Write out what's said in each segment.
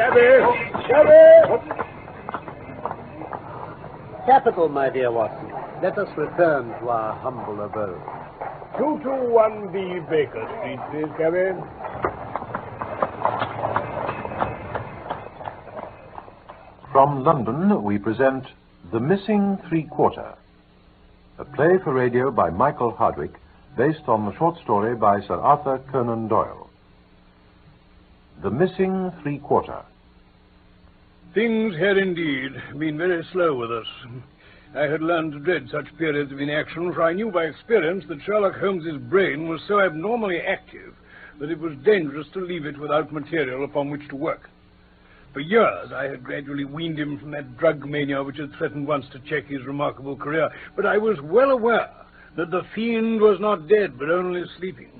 Shabby! Capital, my dear Watson. Let us return to our humble abode. 221B Baker Street, please, cabby. From London, we present The Missing Three-Quarter, a play for radio by Michael Hardwick, based on the short story by Sir Arthur Conan Doyle. The Missing Three-Quarter. Things had indeed been very slow with us. I had learned to dread such periods of inaction, for I knew by experience that Sherlock Holmes's brain was so abnormally active that it was dangerous to leave it without material upon which to work. For years I had gradually weaned him from that drug mania which had threatened once to check his remarkable career, but I was well aware that the fiend was not dead, but only sleeping.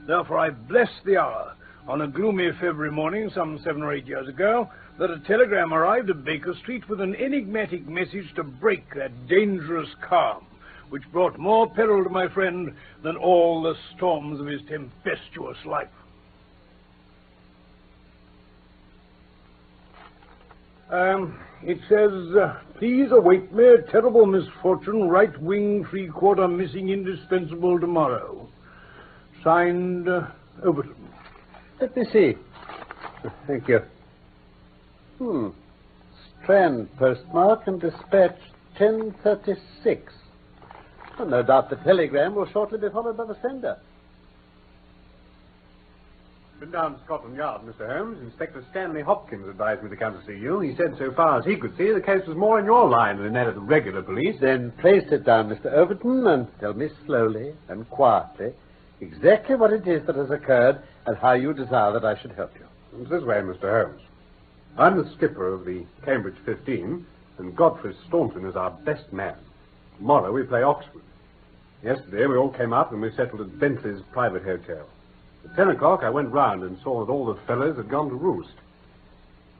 Therefore I blessed the hour, on a gloomy February morning, some 7 or 8 years ago, that a telegram arrived at Baker Street with an enigmatic message to break that dangerous calm, which brought more peril to my friend than all the storms of his tempestuous life. It says, please await me, terrible misfortune, right wing, 3/4 missing, indispensable tomorrow. Signed, Overton. Let me see. Thank you. Strand postmark and dispatch 10:36. Well, no doubt the telegram will shortly be followed by the sender. Been down to Scotland Yard, Mr. Holmes. Inspector Stanley Hopkins advised me to come to see you. He said so far as he could see, the case was more in your line than that of the regular police. Then place it down, Mr. Overton, and tell me slowly and quietly exactly what it is that has occurred and how you desire that I should help you. It's this way, Mr. Holmes. I'm the skipper of the Cambridge 15, and Godfrey Staunton is our best man. Tomorrow we play Oxford. Yesterday we all came up and we settled at Bentley's private hotel. At 10 o'clock I went round and saw that all the fellows had gone to roost.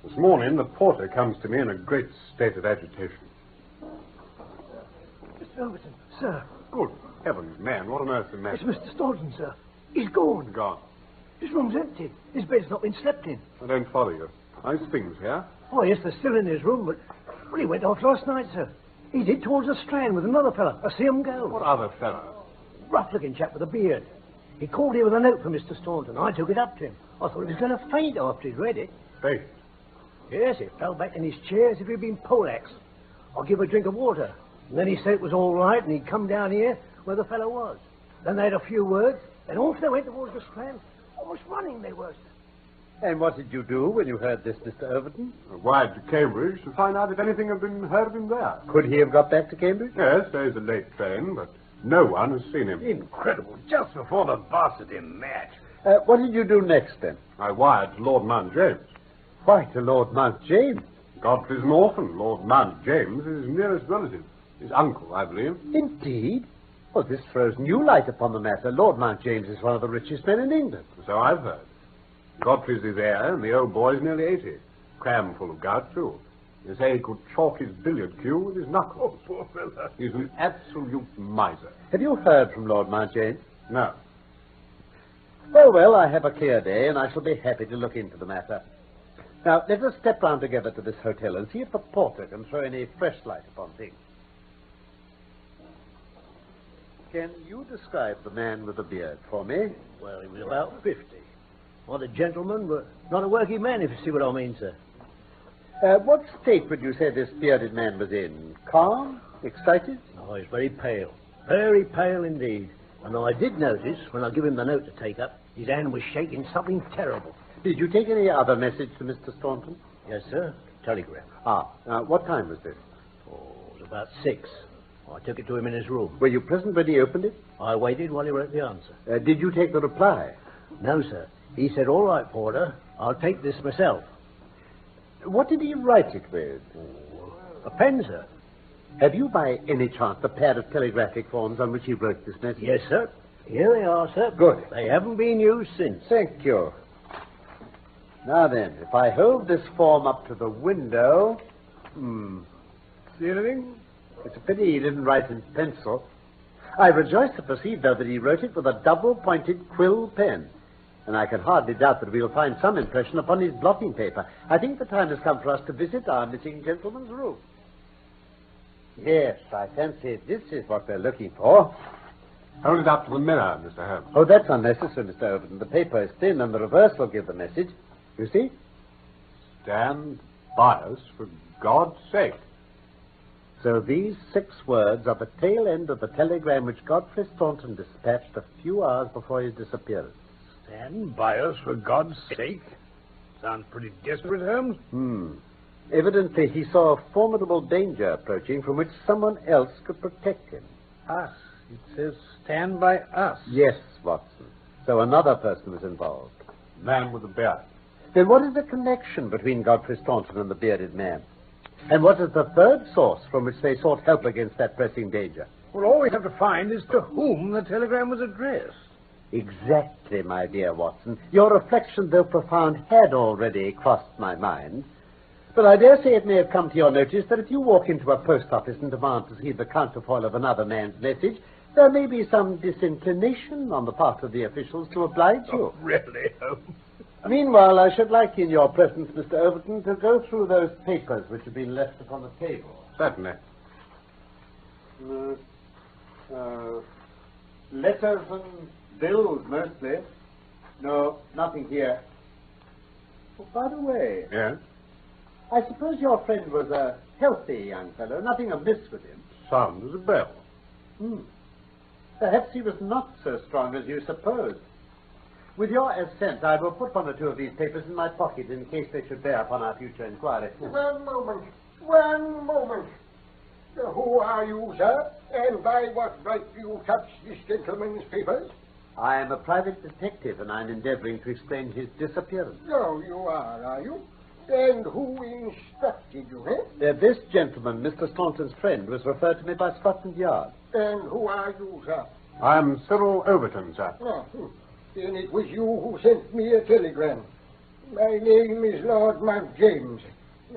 This morning the porter comes to me in a great state of agitation. Mr. Overton, sir. Good heavens, man, what on earth's the matter? It's Mr. Staunton, sir. He's gone. Gone. His room's empty. His bed's not been slept in. I don't follow you. How's things here? Oh, yes, they're still in his room, but he went off last night, sir. He did towards the Strand with another fella. I see him go. What other fellow? Rough-looking chap with a beard. He called here with a note from Mr. Staunton. I took it up to him. I thought he was going to faint after he'd read it. Faint? Yes, he fell back in his chair as if he'd been poleaxed. I give him a drink of water. And then he said it was all right, and he'd come down here where the fellow was. Then they had a few words, then off they went towards the Strand. Almost running they were, sir. And what did you do when you heard this, Mr. Overton? I wired to Cambridge to find out if anything had been heard of him there. Could he have got back to Cambridge? Yes, there's a late train, but no one has seen him. Incredible. Just before the varsity match. What did you do next, then? I wired to Lord Mount James. Why, to Lord Mount James? Godfrey's an orphan. Lord Mount James is his nearest relative. His uncle, I believe. Indeed? Well, this throws new light upon the matter. Lord Mount James is one of the richest men in England. So I've heard. Godfrey's his heir, and the old boy's nearly 80. Cram full of gout, too. They say he could chalk his billiard cue with his knuckles. Oh, poor fellow. He's an absolute miser. Have you heard from Lord Mount James? No. Well, I have a clear day, and I shall be happy to look into the matter. Now, let us step round together to this hotel and see if the porter can throw any fresh light upon things. Can you describe the man with the beard for me? Well, he was about 50. Not a gentleman, but not a working man, if you see what I mean, sir. What state would you say this bearded man was in? Calm? Excited? Oh, he's very pale. Very pale indeed. And I did notice, when I give him the note to take up, his hand was shaking something terrible. Did you take any other message to Mr. Staunton? Yes, sir. Telegram. What time was this? Oh, it was about 6. I took it to him in his room. Were you present when he opened it? I waited while he wrote the answer. Did you take the reply? No, sir. He said, all right, porter, I'll take this myself. What did he write it with? A pen, sir. Have you, by any chance, the pair of telegraphic forms on which he wrote this message? Yes, sir. Here they are, sir. Good. They haven't been used since. Thank you. Now then, if I hold this form up to the window... See anything? It's a pity he didn't write in pencil. I rejoice to perceive, though, that he wrote it with a double-pointed quill pen. And I can hardly doubt that we'll find some impression upon his blotting paper. I think the time has come for us to visit our missing gentleman's room. Yes, I fancy this is what we're looking for. Hold it up to the mirror, Mr. Holmes. Oh, that's unnecessary, Mr. Overton. The paper is thin and the reverse will give the message. You see? Stand by us, for God's sake. So these 6 words are the tail end of the telegram which Godfrey Staunton dispatched a few hours before his disappearance. Stand by us, for God's sake. Sounds pretty desperate, Holmes. Evidently, he saw a formidable danger approaching from which someone else could protect him. Us. It says stand by us. Yes, Watson. So another person was involved. Man with a beard. Then what is the connection between Godfrey Staunton and the bearded man? And what is the third source from which they sought help against that pressing danger? Well, all we have to find is to whom the telegram was addressed. Exactly, my dear Watson. Your reflection, though profound, had already crossed my mind. But I dare say it may have come to your notice that if you walk into a post office and demand to see the counterfoil of another man's message, there may be some disinclination on the part of the officials to oblige you. Oh, really, Holmes? Meanwhile, I should like, in your presence, Mr. Overton, to go through those papers which have been left upon the table. Certainly. Letters and bills, mostly. No, nothing here. Oh, by the way, Yes? I suppose your friend was a healthy young fellow, nothing amiss with him. Sounds a bell. Perhaps he was not so strong as you supposed. With your assent, I will put 1 or 2 of these papers in my pocket in case they should bear upon our future inquiry. One moment. Who are you, sir? And by what right do you touch this gentleman's papers? I am a private detective, and I'm endeavoring to explain his disappearance. So you are you? And who instructed you, eh? This gentleman, Mr. Staunton's friend, was referred to me by Scotland Yard. And who are you, sir? I'm Cyril Overton, sir. Then it was you who sent me a telegram. My name is Lord Mount James.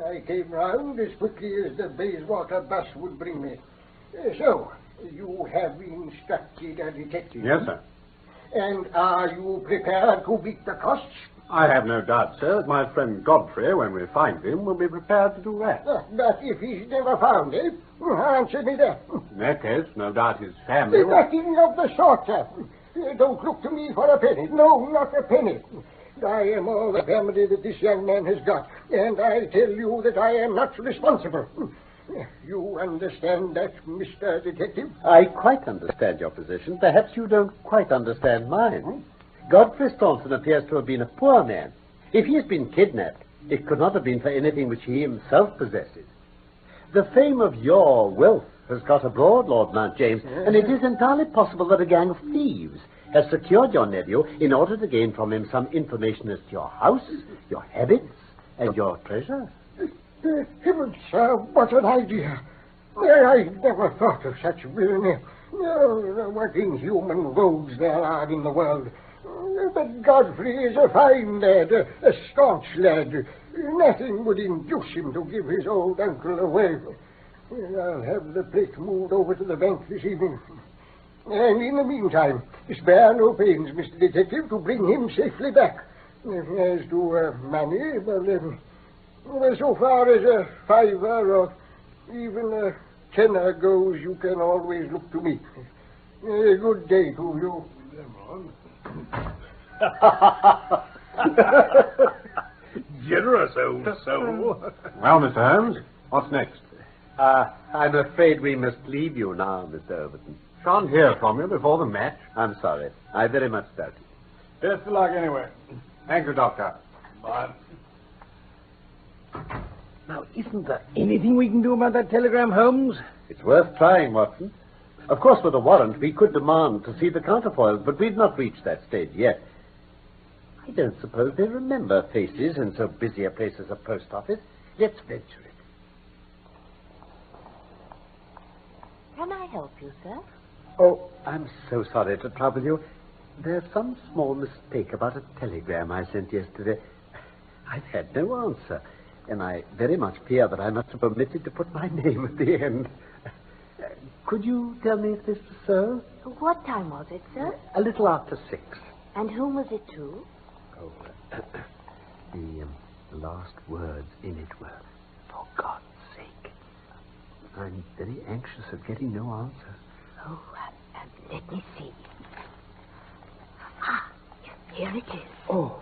I came round as quickly as the Bayswater bus would bring me. So, you have instructed a detective? Yes, sir. And are you prepared to beat the costs? I have no doubt, sir, that my friend Godfrey, when we find him, will be prepared to do that. But if he's never found, eh? Answer me that. In that case, no doubt his family will... Nothing of the sort, sir. Don't look to me for a penny. No, not a penny. I am all the family that this young man has got, and I tell you that I am not responsible. You understand that, Mr. Detective? I quite understand your position. Perhaps you don't quite understand mine. Godfrey Staunton appears to have been a poor man. If he has been kidnapped, it could not have been for anything which he himself possesses. The fame of your wealth has got abroad, Lord Mount James, and it is entirely possible that a gang of thieves has secured your nephew in order to gain from him some information as to your house, your habits, and your treasure. Heavens, sir, what an idea. I never thought of such villainy. What inhuman rogues there are in the world. But Godfrey is a fine lad, a staunch lad. Nothing would induce him to give his old uncle away. I'll have the plate moved over to the bank this evening. And in the meantime, spare no pains, Mr. Detective, to bring him safely back. As to money, well, so far as a fiver or even a tenner goes, you can always look to me. Good day to you. Generous old soul. Well, Mr. Holmes, what's next? I'm afraid we must leave you now, Mr. Overton. Shan't hear from you before the match. I'm sorry. I very much doubt it. Best of luck anyway. Thank you, Doctor. Bye. Now, isn't there anything we can do about that telegram, Holmes? It's worth trying, Watson. Of course, with a warrant, we could demand to see the counterfoils, but we've not reached that stage yet. I don't suppose they remember faces in so busy a place as a post office. Let's venture it. Can I help you, sir? Oh, I'm so sorry to trouble you. There's some small mistake about a telegram I sent yesterday. I've had no answer, and I very much fear that I must have omitted to put my name at the end. Could you tell me if this was so? What time was it, sir? A little after 6. And whom was it to? Oh, the last words in it were, "For God's sake." I'm very anxious at getting no answer. Oh, let me see. Ah, here it is. Oh.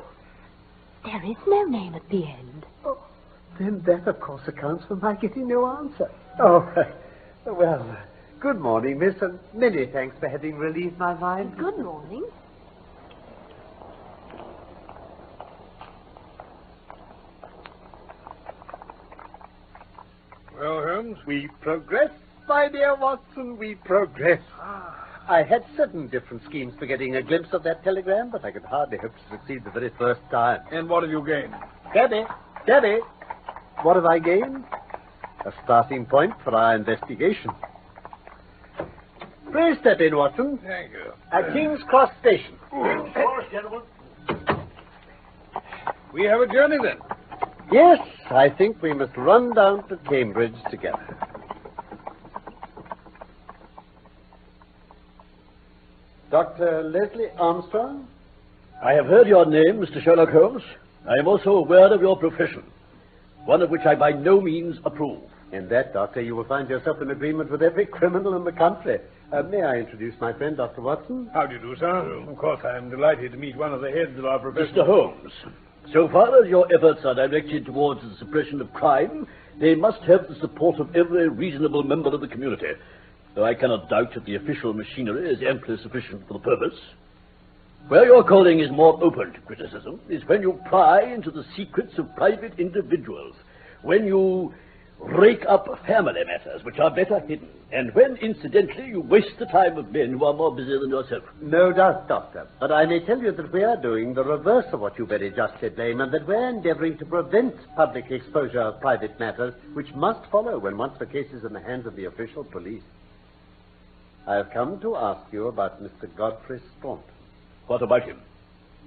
There is no name at the end. Oh. Then that, of course, accounts for my getting no answer. Oh, well, good morning, miss, and many thanks for having relieved my mind. Good morning. Well, Holmes? We progress, my dear Watson, we progress. I had 7 different schemes for getting a glimpse of that telegram, but I could hardly hope to succeed the very first time. And what have you gained? Debbie, what have I gained? A starting point for our investigation. Please step in, Watson. Thank you. At King's Cross Station. Forest, gentlemen. We have a journey, then. Yes, I think we must run down to Cambridge together. Dr. Leslie Armstrong? I have heard your name, Mr. Sherlock Holmes. I am also aware of your profession, one of which I by no means approve. In that, Doctor, you will find yourself in agreement with every criminal in the country. May I introduce my friend, Dr. Watson? How do you do, sir? Of course, I am delighted to meet one of the heads of our profession. Mr. Holmes, so far as your efforts are directed towards the suppression of crime, they must have the support of every reasonable member of the community, though I cannot doubt that the official machinery is amply sufficient for the purpose. Where your calling is more open to criticism is when you pry into the secrets of private individuals, when you rake up family matters which are better hidden, and when, incidentally, you waste the time of men who are more busy than yourself. No doubt, Doctor. But I may tell you that we are doing the reverse of what you very justly blame, and that we're endeavoring to prevent public exposure of private matters, which must follow when once the case is in the hands of the official police. I have come to ask you about Mr. Godfrey Staunton. What about him?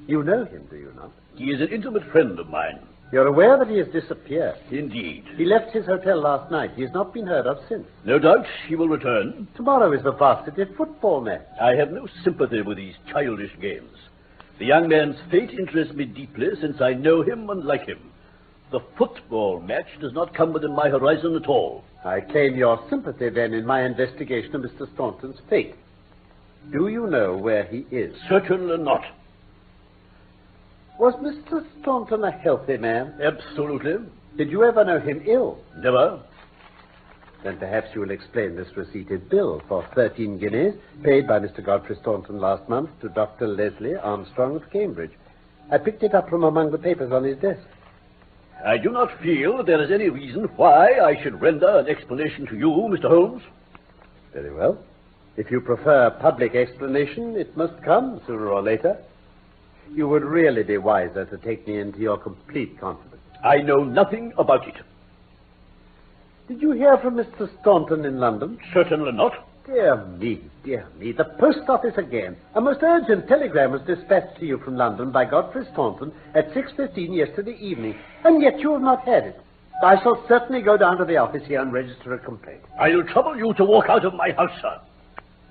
You know him, do you not? He is an intimate friend of mine. You're aware that he has disappeared? Indeed. He left his hotel last night. He has not been heard of since. No doubt he will return. Tomorrow is the varsity football match. I have no sympathy with these childish games. The young man's fate interests me deeply since I know him and like him. The football match does not come within my horizon at all. I claim your sympathy, then, in my investigation of Mr. Staunton's fate. Do you know where he is? Certainly not. Was Mr. Staunton a healthy man? Absolutely. Did you ever know him ill? Never. Then perhaps you will explain this receipted bill for 13 guineas paid by Mr. Godfrey Staunton last month to Dr. Leslie Armstrong of Cambridge. I picked it up from among the papers on his desk. I do not feel that there is any reason why I should render an explanation to you, Mr. Holmes. Very well. If you prefer public explanation, it must come sooner or later. You would really be wiser to take me into your complete confidence. I know nothing about it. Did you hear from Mr. Staunton in London? Certainly not. Dear me, the post office again. A most urgent telegram was dispatched to you from London by Godfrey Staunton at 6:15 yesterday evening, and yet you have not had it. I shall certainly go down to the office here and register a complaint. I'll trouble you to walk out of my house, sir.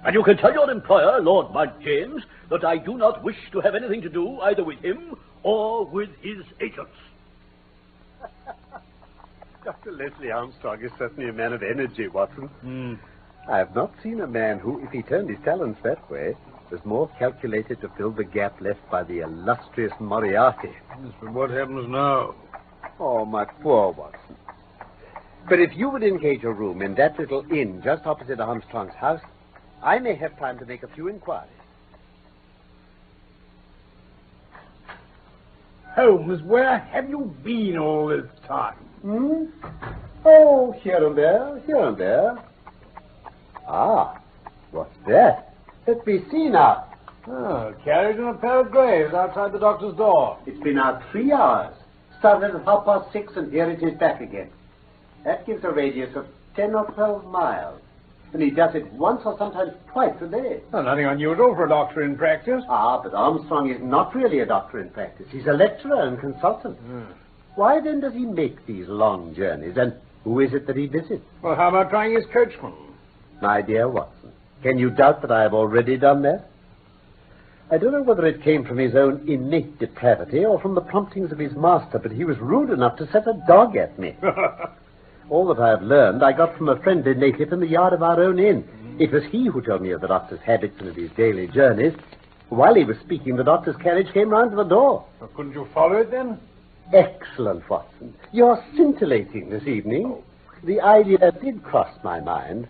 And you can tell your employer, Lord Mount James, that I do not wish to have anything to do either with him or with his agents. Dr. Leslie Armstrong is certainly a man of energy, Watson. I have not seen a man who, if he turned his talents that way, was more calculated to fill the gap left by the illustrious Moriarty. Yes, but what happens now? Oh, my poor Watson. But if you would engage a room in that little inn just opposite Armstrong's house, I may have time to make a few inquiries. Holmes, where have you been all this time? Oh, here and there. Ah, what's that? Let me see now. Oh, a carriage and a pair of greys outside the doctor's door. It's been out 3 hours. Started at 6:30, and here it is back again. That gives a radius of 10 or 12 miles. And he does it once or sometimes twice a day. Well, nothing unusual for a doctor in practice. Ah, but Armstrong is not really a doctor in practice. He's a lecturer and consultant. Why then does he make these long journeys? And who is it that he visits? Well, how about trying his coachman? My dear Watson, can you doubt that I have already done that? I don't know whether it came from his own innate depravity or from the promptings of his master, but he was rude enough to set a dog at me. All that I have learned I got from a friendly native in the yard of our own inn. It was he who told me of the doctor's habits and of his daily journeys. While he was speaking, the doctor's carriage came round to the door. Well, couldn't you follow it then? Excellent, Watson. You're scintillating this evening. The idea did cross my mind.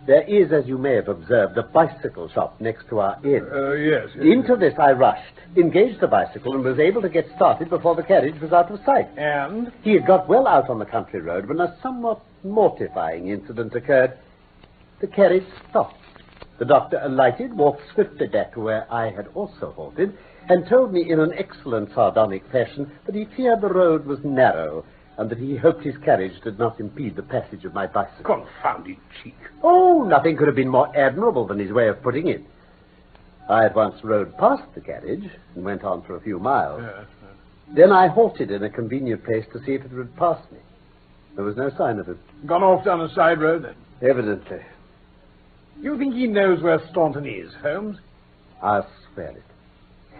There is, as you may have observed, a bicycle shop next to our inn. Yes. Into this I rushed, engaged the bicycle, and was able to get started before the carriage was out of sight. And? He had got well out on the country road when a somewhat mortifying incident occurred. The carriage stopped. The doctor alighted, walked swiftly back to where I had also halted, and told me in an excellent sardonic fashion that he feared the road was narrow, and that he hoped his carriage did not impede the passage of my bicycle. Confounded cheek. Oh, nothing could have been more admirable than his way of putting it. I at once rode past the carriage and went on for a few miles. Then I halted in a convenient place to see if it would pass me. There was no sign of it. Gone off down a side road, then? Evidently. You think he knows where Staunton is, Holmes? I'll swear it.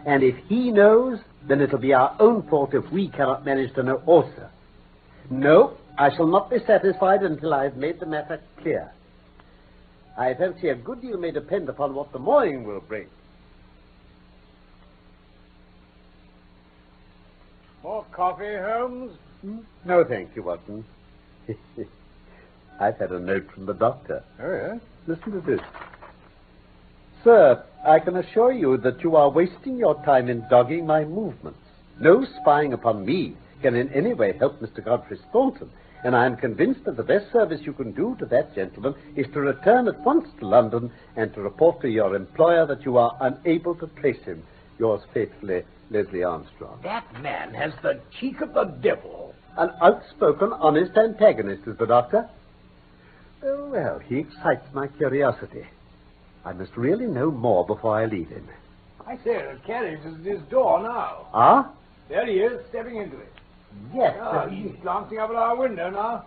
And if he knows, then it'll be our own fault if we cannot manage to know also. No, I shall not be satisfied until I have made the matter clear. I fancy a good deal may depend upon what the morning will bring. More coffee, Holmes? No, thank you, Watson. I've had a note from the doctor. Oh, yeah? Listen to this. Sir, I can assure you that you are wasting your time in dogging my movements. No spying upon me can in any way help Mr. Godfrey Staunton, and I am convinced that the best service you can do to that gentleman is to return at once to London and to report to your employer that you are unable to trace him. Yours faithfully, Leslie Armstrong. That man has the cheek of the devil. An outspoken, honest antagonist is the doctor. Oh, well, he excites my curiosity. I must really know more before I leave him. I say, the carriage is at his door now. Ah? There he is, stepping into it. Yes. He's glancing up at our window now.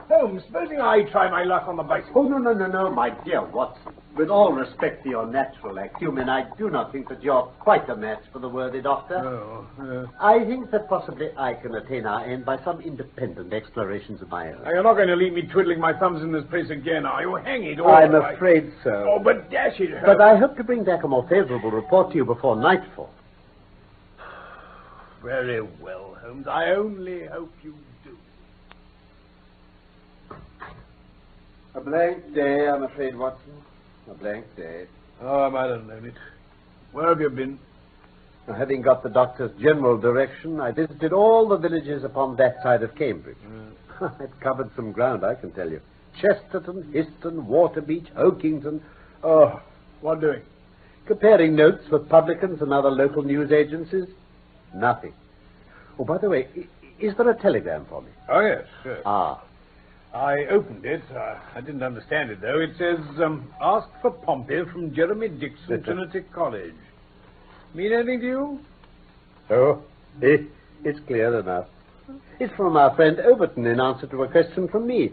Holmes, supposing I try my luck on the bicycle? Oh, no, my dear Watson. With all respect to your natural acumen, I do not think that you're quite a match for the worthy doctor. Oh, I think that possibly I can attain our end by some independent explorations of my own. You're not going to leave me twiddling my thumbs in this place again, are you? Hang it all. I'm afraid so. Oh, but dash it, Holmes. But I hope to bring back a more favorable report to you before nightfall. Very well, Holmes. I only hope you do. A blank day, I'm afraid, Watson. A blank day. Oh, I might have known it. Where have you been? Having got the doctor's general direction, I visited all the villages upon that side of Cambridge. I've covered some ground, I can tell you. Chesterton, Histon, Waterbeach, Oakington. Oh, what doing? Comparing notes with publicans and other local news agencies. Nothing. Oh, by the way, is there a telegram for me? Oh, yes, sure. Ah. I opened it. I didn't understand it, though. It says, ask for Pompey from Jeremy Dixon, Trinity College. Mean anything to you? Oh, it's clear enough. It's from our friend Overton in answer to a question from me.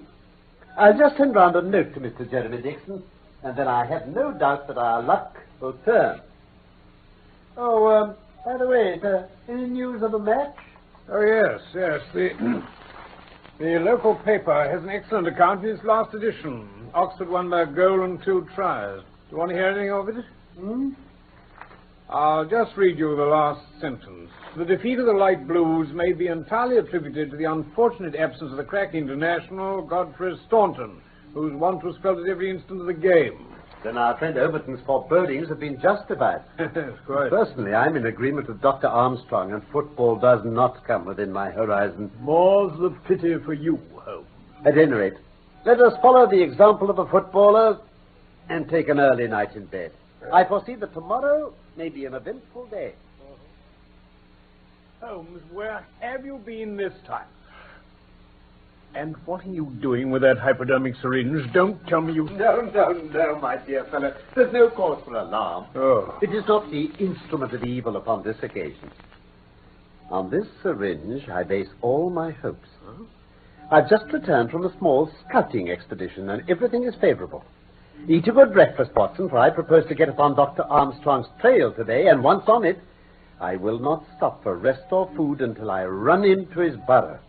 I'll just send round a note to Mr. Jeremy Dixon, and then I have no doubt that our luck will turn. Oh, by the way, any news of a match? Oh, yes. The local paper has an excellent account in its last edition. Oxford won by a goal and 2 tries. Do you want to hear anything of it? I'll just read you the last sentence. The defeat of the Light Blues may be entirely attributed to the unfortunate absence of the crack international, Godfrey Staunton, whose want was felt at every instant of the game. Then our friend Overton's forebodings have been justified. Quite. Personally, I'm in agreement with Dr. Armstrong, and football does not come within my horizon. More's the pity for you, Holmes. At any rate, let us follow the example of a footballer and take an early night in bed. I foresee that tomorrow may be an eventful day. Holmes, where have you been this time? And what are you doing with that hypodermic syringe? Don't tell me you... No, my dear fellow. There's no cause for alarm. Oh. It is not the instrument of evil upon this occasion. On this syringe, I base all my hopes. I've just returned from a small scouting expedition, and everything is favorable. Eat a good breakfast, Watson, for I propose to get upon Dr. Armstrong's trail today, and once on it, I will not stop for rest or food until I run into his burrow.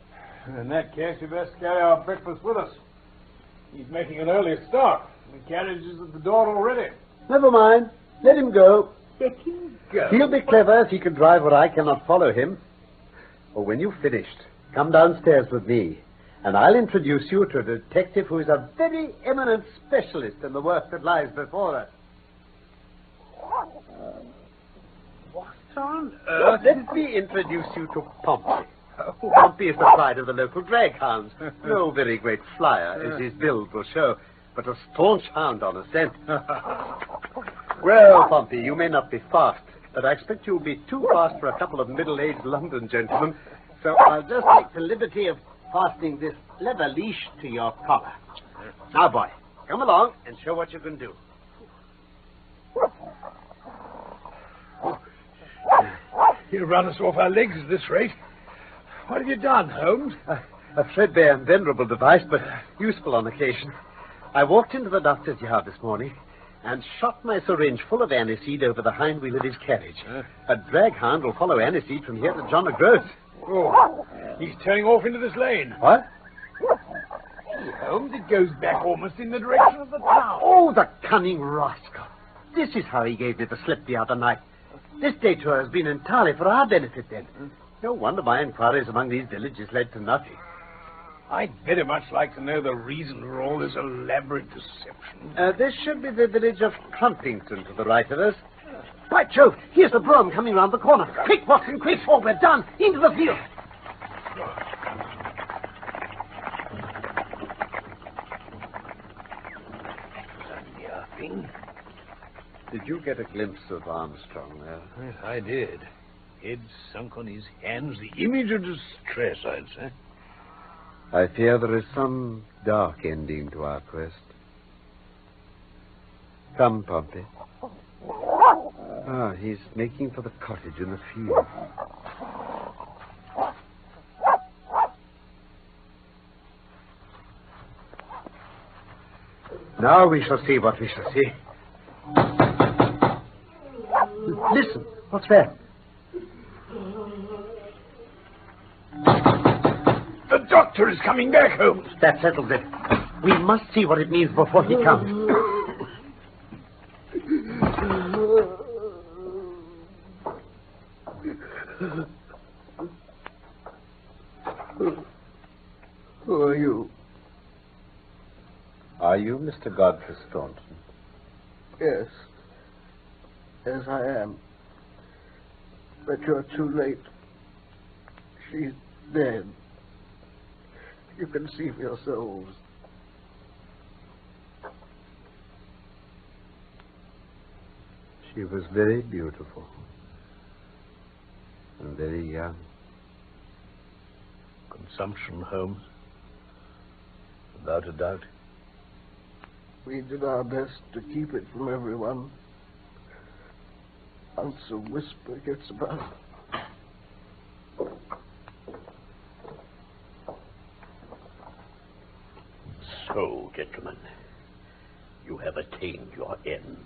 In that case, you best carry our breakfast with us. He's making an early start. The carriage is at the door already. Never mind. Let him go. Let him go? He'll be clever if he can drive where I cannot follow him. Or when you've finished, come downstairs with me, and I'll introduce you to a detective who is a very eminent specialist in the work that lies before us. What on earth? Let me introduce you to Pompey. Pompey is the pride of the local drag hounds. No very great flyer, as his build will show, but a staunch hound on a scent. Well, Pompey, you may not be fast, but I expect you'll be too fast for a couple of middle-aged London gentlemen, so I'll just take the liberty of fastening this leather leash to your collar. Now, boy, come along and show what you can do. He'll run us off our legs at this rate. What have you done, Holmes? A threadbare and venerable device, but useful on occasion. I walked into the doctor's yard this morning and shot my syringe full of aniseed over the hind wheel of his carriage. A drag hound will follow aniseed from here to John O'Groats. Oh, he's turning off into this lane. What? Hey, Holmes, it goes back almost in the direction of the town. Oh, the cunning rascal. This is how he gave me the slip the other night. This detour has been entirely for our benefit, then. No wonder my inquiries among these villages led to nothing. I'd very much like to know the reason for all this elaborate deception. This should be the village of Crumpington to the right of us. By Jove, here's the brougham coming round the corner. Quick, Watson, quick, or we're done. Into the field. Did you get a glimpse of Armstrong there? Yes, I did. Head sunk on his hands, the image of distress, I'd say. I fear there is some dark ending to our quest. Come, Pompey. Ah, he's making for the cottage in the field. Now we shall see what we shall see. Listen, what's that? The doctor is coming back, Holmes. That settles it. We must see what it means before he comes. Who are you? Are you Mr. Godfrey Staunton? Yes. Yes, I am. But you're too late. She's dead. You can see for yourselves. She was very beautiful. And very young. Consumption, Holmes. Without a doubt. We did our best to keep it from everyone. Once a whisper gets about. So, gentlemen, you have attained your end.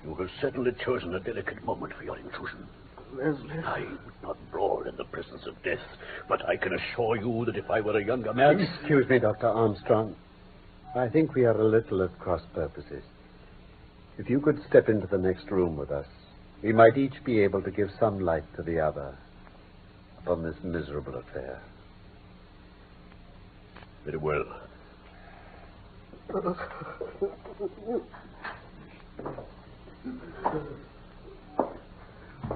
You have certainly chosen a delicate moment for your intrusion. Leslie. I would not brawl in the presence of death, but I can assure you that if I were a younger man... Excuse me, Dr. Armstrong. I think we are a little at cross purposes. If you could step into the next room with us, we might each be able to give some light to the other upon this miserable affair. Very well.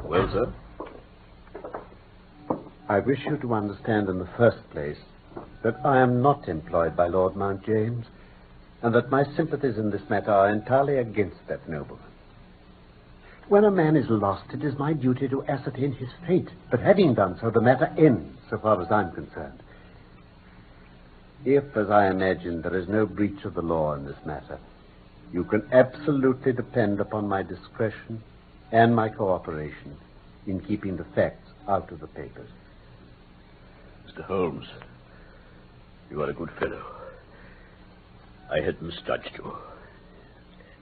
Well, sir? I wish you to understand in the first place that I am not employed by Lord Mount James, and that my sympathies in this matter are entirely against that nobleman. When a man is lost, it is my duty to ascertain his fate. But having done so, the matter ends, so far as I'm concerned. If, as I imagine, there is no breach of the law in this matter, you can absolutely depend upon my discretion and my cooperation in keeping the facts out of the papers. Mr. Holmes, you are a good fellow. I had misjudged you.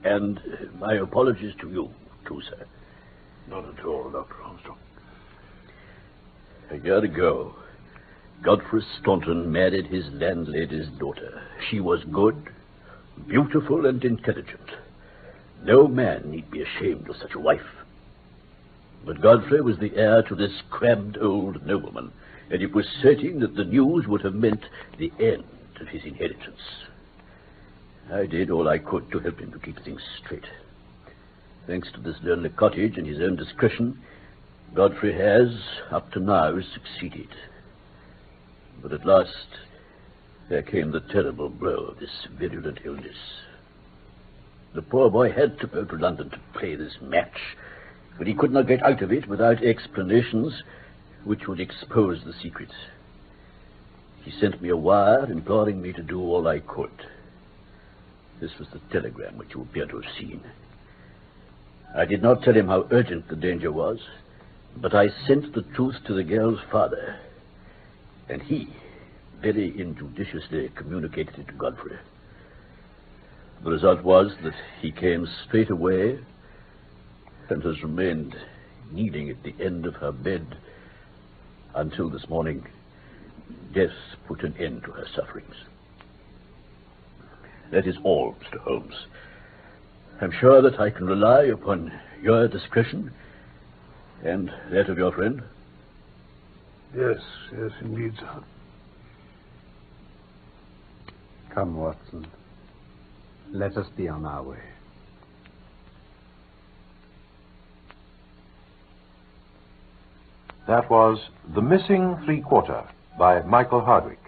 And my apologies to you, too, sir. Not at all, Dr. Armstrong. A year ago, Godfrey Staunton married his landlady's daughter. She was good, beautiful, and intelligent. No man need be ashamed of such a wife. But Godfrey was the heir to this crabbed old nobleman, and it was certain that the news would have meant the end of his inheritance. I did all I could to help him to keep things straight. Thanks to this lonely cottage and his own discretion, Godfrey has, up to now, succeeded. But at last, there came the terrible blow of this virulent illness. The poor boy had to go to London to play this match, but he could not get out of it without explanations which would expose the secret. He sent me a wire imploring me to do all I could. This was the telegram which you appear to have seen. I did not tell him how urgent the danger was, but I sent the truth to the girl's father, and he very injudiciously communicated it to Godfrey. The result was that he came straight away and has remained kneeling at the end of her bed until this morning death put an end to her sufferings. That is all, Mr. Holmes. I'm sure that I can rely upon your discretion and that of your friend. Yes, indeed, sir. Come, Watson. Let us be on our way. That was The Missing Three-Quarter by Michael Hardwick.